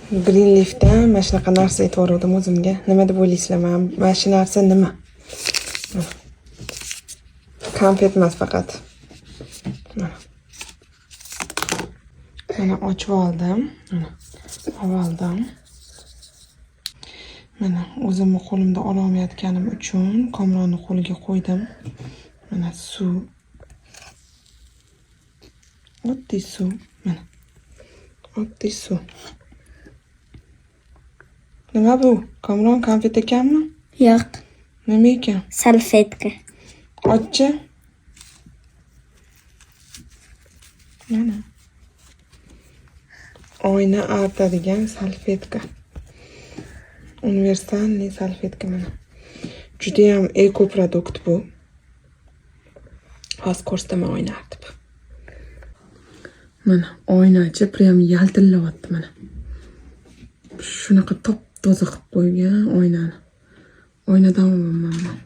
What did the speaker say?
Greenleaf'dan mana shunaqa narsa aytib yubordim o'zimga. Nima deb o'ylaysizlar? Mana shu narsa nima? Konfet emas faqat. Mana ochib oldim. Avvaldan. Mana o'zimni qo'limda ola olmayotganim uchun Komronni qo'liga qo'ydim. Mana suv. Oddiy suv. Mana. Oddiy suv. Nima bu? Komron konfet ekanmi? Yo'q. Nima ekan? Salfetka. Ochchi. Mana. Oyna artadigan salfetka. Universalniy salfetka mana. Juda ham eko produkt bu. Hozir ko'rsataman oyna artib. Mana oynachi prям yaltillayapti mana. Shunaqa top-toza qilib qo'ygan oynani. Oynadan olaman.